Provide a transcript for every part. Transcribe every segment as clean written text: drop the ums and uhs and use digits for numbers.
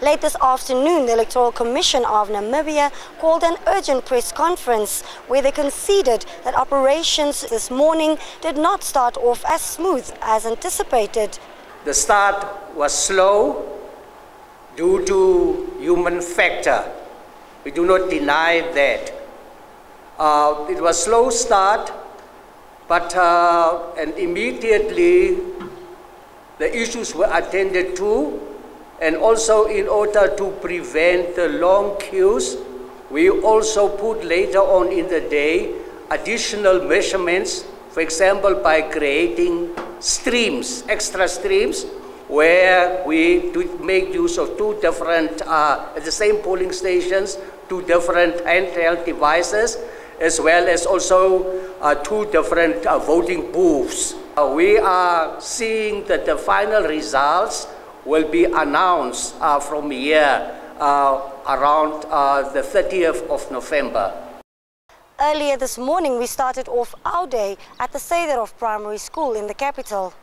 Late this afternoon, the Electoral Commission of Namibia called an urgent press conference where they conceded that operations this morning did not start off as smooth as anticipated. The start was slow due to human factor. We do not deny that. It was slow start, but and immediately the issues were attended to, and also in order to prevent the long queues, we also put later on in the day additional measurements, for example, by creating streams, extra streams, where we make use of two different, at the same polling stations, two different handheld devices, as well as also two different voting booths. We are seeing that the final results will be announced from here around the 30th of November. Earlier this morning, we started off our day at the Sederhof Primary School in the capital.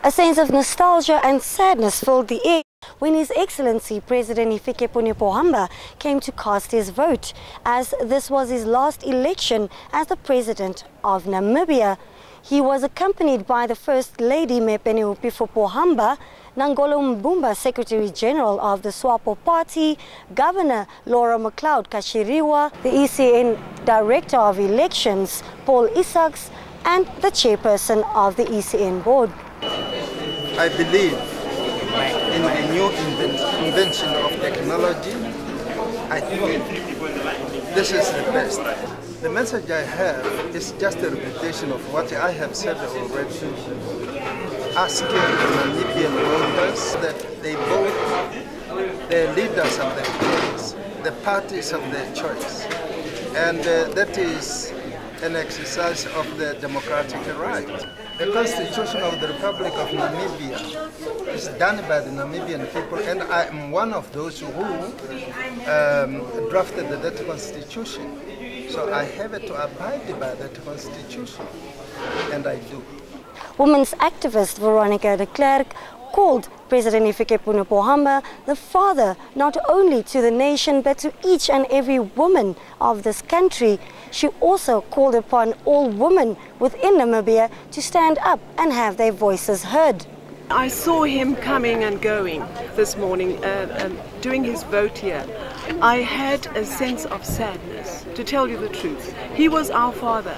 A sense of nostalgia and sadness filled the air when His Excellency President Hifikepunye Pohamba came to cast his vote, as this was his last election as the President of Namibia. He was accompanied by the First Lady President Hifikepunye Pohamba, Nangolo Mbumba, Secretary General of the SWAPO Party, Governor Laura McLeod Kashiriwa, the ECN Director of Elections, Paul Isaacs, and the Chairperson of the ECN Board. I believe in a new invention of technology. I think this is the best. The message I have is just a repetition of what I have said already, asking the Namibian voters that they vote the leaders of their choice, the parties of their choice. And that is an exercise of the democratic right. The Constitution of the Republic of Namibia is done by the Namibian people, and I am one of those who drafted that Constitution. So I have to abide by that Constitution, and I do. Women's activist Veronica de Klerk called President Hifikepunye Pohamba the father not only to the nation but to each and every woman of this country. She also called upon all women within Namibia to stand up and have their voices heard. I saw him coming and going this morning, doing his vote here. I had a sense of sadness, to tell you the truth. He was our father,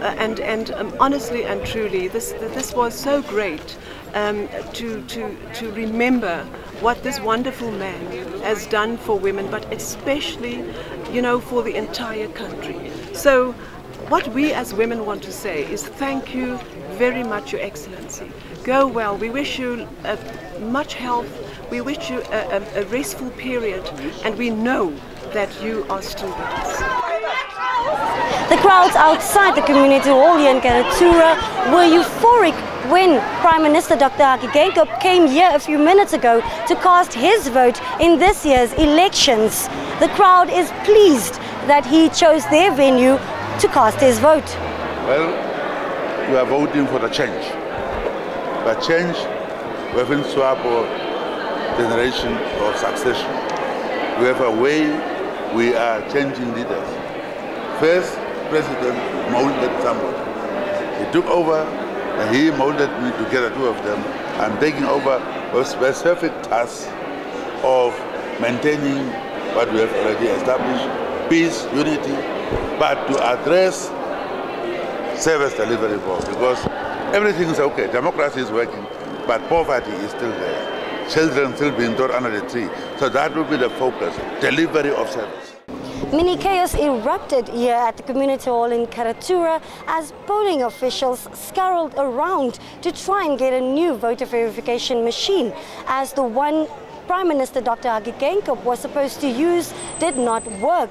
and honestly and truly, this was so great to remember what this wonderful man has done for women, but especially, you know, for the entire country. So what we as women want to say is thank you very much, Your Excellency. Go well. We wish you much health. We wish you a restful period, and we know that you are still with us. The crowds outside the community hall here in Karatura were euphoric when Prime Minister Dr. Hifikepunye came here a few minutes ago to cast his vote in this year's elections. The crowd is pleased that he chose their venue to cast his vote. Well, we are voting for the change. But change, we haven't swapped our generation of succession. We have a way we are changing leaders. First, President molded somebody. He took over and he molded me together, two of them. I'm taking over a specific task of maintaining what we have already established, peace, unity, but to address service delivery for, because everything is okay, democracy is working, but poverty is still there. Children still being taught under the tree. So that will be the focus, delivery of service. Mini chaos erupted here at the community hall in Karatura as polling officials scurried around to try and get a new voter verification machine, as the one Prime Minister Dr. Hifikepunye was supposed to use did not work.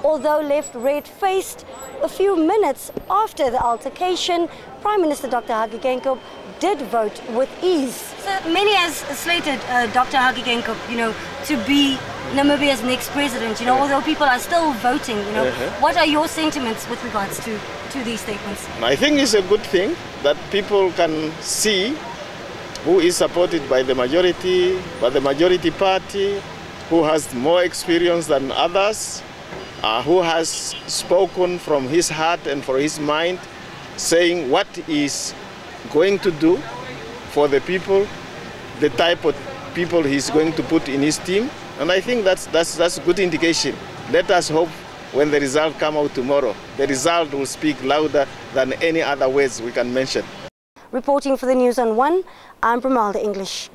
Although left red-faced, a few minutes after the altercation, Prime Minister Dr. Hifikepunye did vote with ease. So many has slated Dr. Hifikepunye, you know, to be Namibia's next president, you know, although people are still voting, you know. What are your sentiments with regards to these statements? I think it's a good thing that people can see who is supported by the majority party, who has more experience than others, who has spoken from his heart and from his mind, saying what he's going to do for the people, the type of people he's going to put in his team. And I think that's a good indication. Let us hope when the result come out tomorrow, the result will speak louder than any other words we can mention. Reporting for the News on 1, I'm Brumelda English.